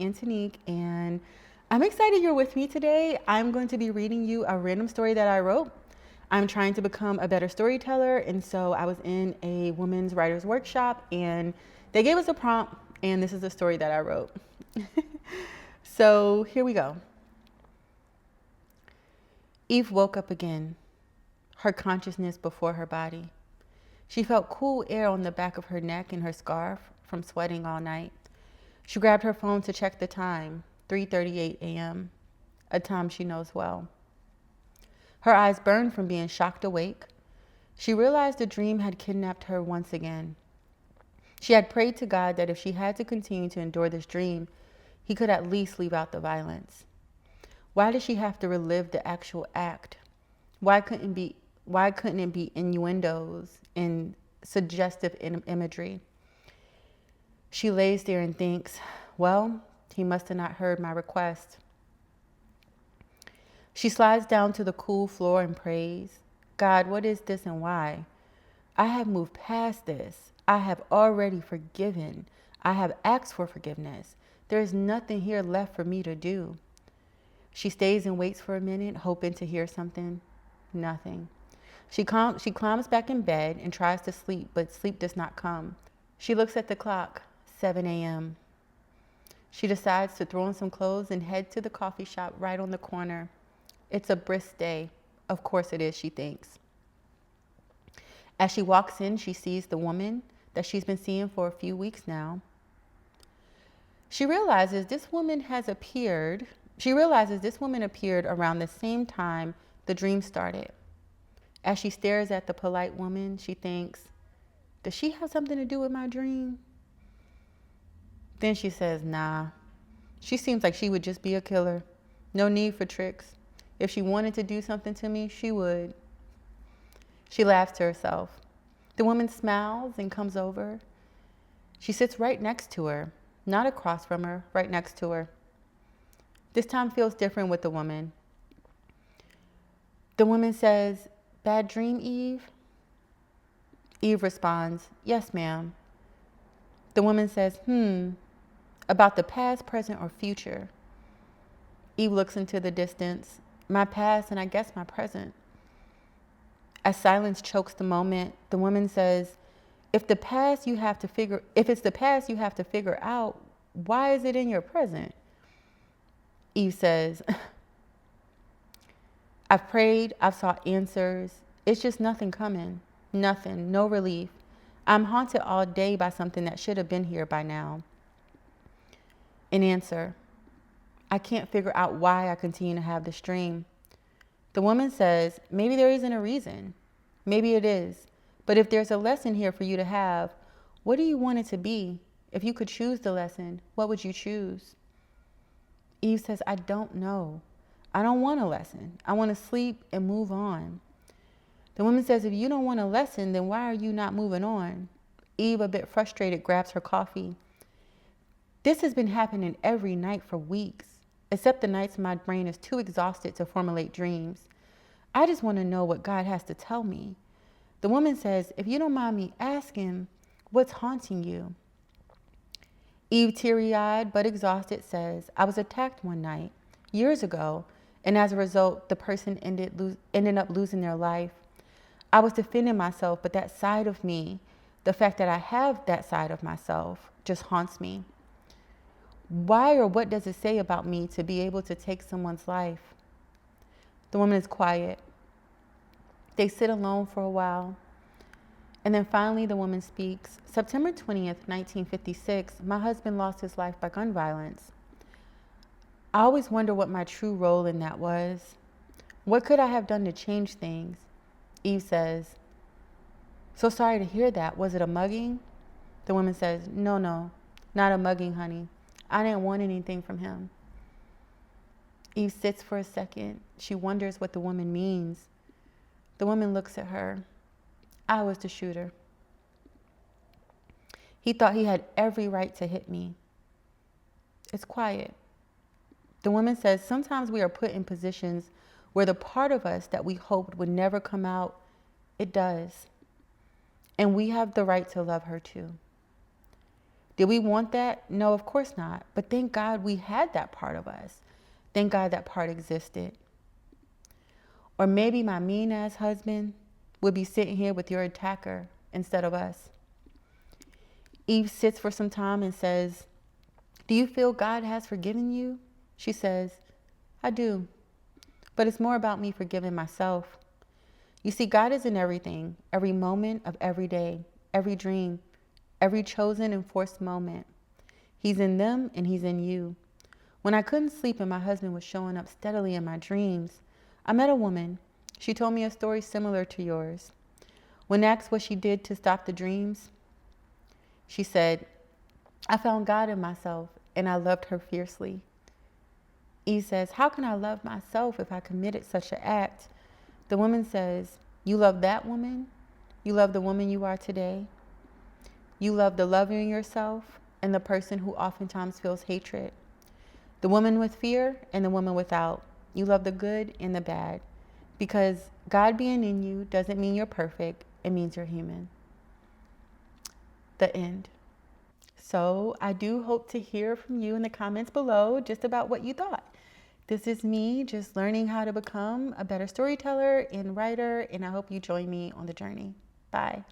Antonique, and I'm excited you're with me today. I'm going to be reading you a random story that I wrote. I'm trying to become a better storyteller, and so I was in a women's writer's workshop, and they gave us a prompt, and this is the story that I wrote. So here we go. Eve woke up again, her consciousness before her body. She felt cool air on the back of her neck and her scarf from sweating all night. She grabbed her phone to check the time, 3:38 a.m., a time she knows well. Her eyes burned from being shocked awake. She realized the dream had kidnapped her once again. She had prayed to God that if she had to continue to endure this dream, he could at least leave out the violence. Why did she have to relive the actual act? Why couldn't it be innuendos and suggestive imagery? She lays there and thinks, well, he must have not heard my request. She slides down to the cool floor and prays, God, what is this and why? I have moved past this. I have already forgiven. I have asked for forgiveness. There is nothing here left for me to do. She stays and waits for a minute, hoping to hear something. Nothing. She climbs back in bed and tries to sleep, but sleep does not come. She looks at the clock, 7 a.m. She decides to throw on some clothes and head to the coffee shop right on the corner. It's a brisk day. Of course it is, she thinks. As she walks in, she sees the woman that she's been seeing for a few weeks now. She realizes this woman appeared around the same time the dream started. As she stares at the polite woman, she thinks, does she have something to do with my dream? Then she says, nah. She seems like she would just be a killer. No need for tricks. If she wanted to do something to me, she would. She laughs to herself. The woman smiles and comes over. She sits right next to her, not across from her, right next to her. This time feels different with the woman. The woman says, bad dream, Eve? Eve responds, yes, ma'am. The woman says, about the past, present, or future? Eve looks into the distance. My past and I guess my present. As silence chokes the moment, the woman says, if it's the past you have to figure out, why is it in your present? Eve says, I've prayed, I've sought answers. It's just nothing coming. Nothing, no relief. I'm haunted all day by something that should have been here by now. An answer. I can't figure out why I continue to have this dream. The woman says, maybe there isn't a reason. Maybe it is. But if there's a lesson here for you to have, what do you want it to be? If you could choose the lesson, what would you choose? Eve says, I don't know. I don't want a lesson. I want to sleep and move on. The woman says, if you don't want a lesson, then why are you not moving on? Eve, a bit frustrated, grabs her coffee. This has been happening every night for weeks, except the nights my brain is too exhausted to formulate dreams. I just want to know what God has to tell me. The woman says, if you don't mind me asking, what's haunting you? Eve, teary-eyed but exhausted, says, I was attacked one night, years ago, and as a result, the person ended up losing their life. I was defending myself, but that side of me, the fact that I have that side of myself, just haunts me. Why or what does it say about me to be able to take someone's life? The woman is quiet. They sit alone for a while. And then finally the woman speaks. September 20th, 1956, my husband lost his life by gun violence. I always wonder what my true role in that was. What could I have done to change things? Eve says, so sorry to hear that. Was it a mugging? The woman says, no, not a mugging, honey. I didn't want anything from him. Eve sits for a second. She wonders what the woman means. The woman looks at her. I was the shooter. He thought he had every right to hit me. It's quiet. The woman says, sometimes we are put in positions where the part of us that we hoped would never come out, it does. And we have the right to love her too. Did we want that? No, of course not. But thank God we had that part of us. Thank God that part existed. Or maybe my mean ass husband would be sitting here with your attacker instead of us. Eve sits for some time and says, do you feel God has forgiven you? She says, I do. But it's more about me forgiving myself. You see, God is in everything, every moment of every day, every dream, every chosen and forced moment. He's in them and he's in you. When I couldn't sleep and my husband was showing up steadily in my dreams, I met a woman. She told me a story similar to yours. When asked what she did to stop the dreams, she said, I found God in myself and I loved her fiercely. Eve says, how can I love myself if I committed such an act? The woman says, you love that woman? You love the woman you are today? You love the lover in yourself and the person who oftentimes feels hatred? The woman with fear and the woman without. You love the good and the bad. Because God being in you doesn't mean you're perfect. It means you're human. The end. So I do hope to hear from you in the comments below just about what you thought. This is me just learning how to become a better storyteller and writer, and I hope you join me on the journey. Bye.